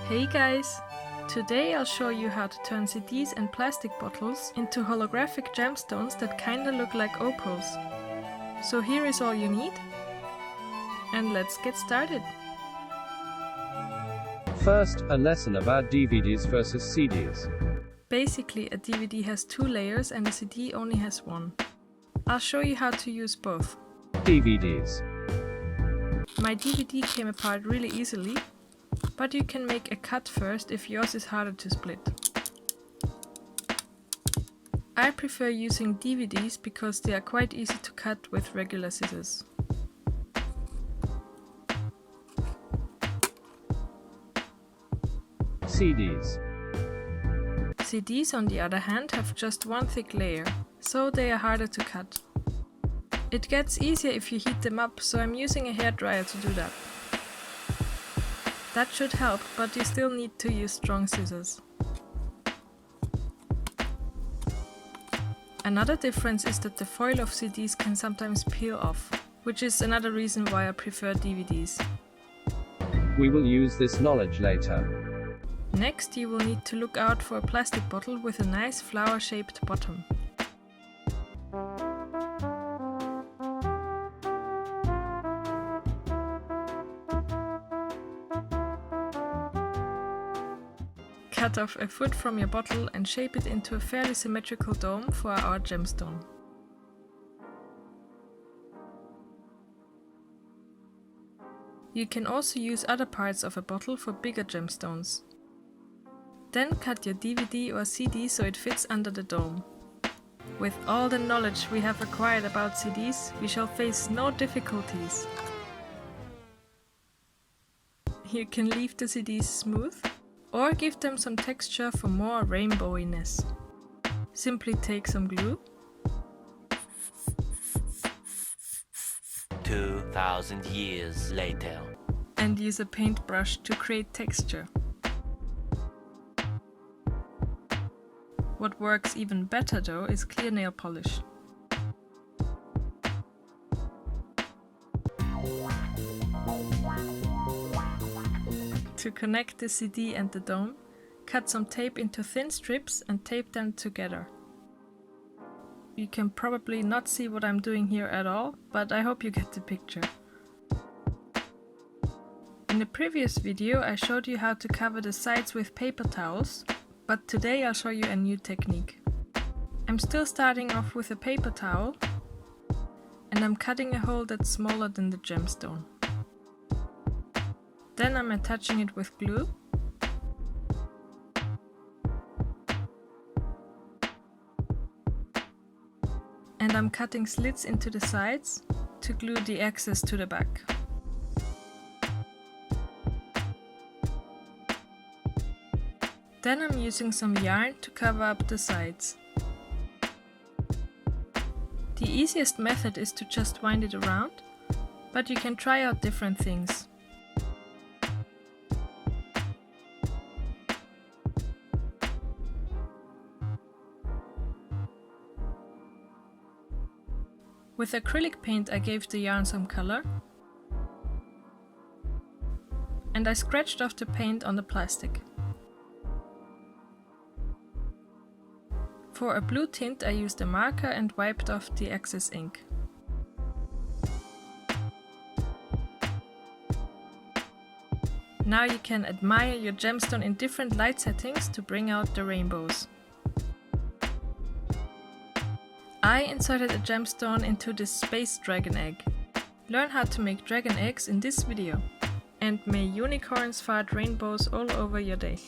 Hey guys! Today I'll show you how to turn CDs and plastic bottles into holographic gemstones that kinda look like opals. So here is all you need, and let's get started! First, a lesson about DVDs versus CDs. Basically, a DVD has two layers and a CD only has one. I'll show you how to use both. DVDs. My DVD came apart really easily, but you can make a cut first if yours is harder to split. I prefer using DVDs because they are quite easy to cut with regular scissors. CDs. CDs, on the other hand, have just one thick layer, so they are harder to cut. It gets easier if you heat them up, so I'm using a hairdryer to do that. That should help, but you still need to use strong scissors. Another difference is that the foil of CDs can sometimes peel off, which is another reason why I prefer DVDs. We will use this knowledge later. Next, you will need to look out for a plastic bottle with a nice flower-shaped bottom. Cut off a foot from your bottle and shape it into a fairly symmetrical dome for our gemstone. You can also use other parts of a bottle for bigger gemstones. Then cut your DVD or CD so it fits under the dome. With all the knowledge we have acquired about CDs, we shall face no difficulties. You can leave the CDs smooth, or give them some texture for more rainbowiness. Simply take some glue, 2,000 years later, and use a paintbrush to create texture. What works even better though is clear nail polish. To connect the CD and the dome, cut some tape into thin strips and tape them together. You can probably not see what I'm doing here at all, but I hope you get the picture. In the previous video I showed you how to cover the sides with paper towels, but today I'll show you a new technique. I'm still starting off with a paper towel, and I'm cutting a hole that's smaller than the gemstone. Then I'm attaching it with glue. And I'm cutting slits into the sides to glue the excess to the back. Then I'm using some yarn to cover up the sides. The easiest method is to just wind it around, but you can try out different things. With acrylic paint I gave the yarn some color, and I scratched off the paint on the plastic. For a blue tint I used a marker and wiped off the excess ink. Now you can admire your gemstone in different light settings to bring out the rainbows. I inserted a gemstone into this space dragon egg. Learn how to make dragon eggs in this video. And may unicorns fart rainbows all over your day.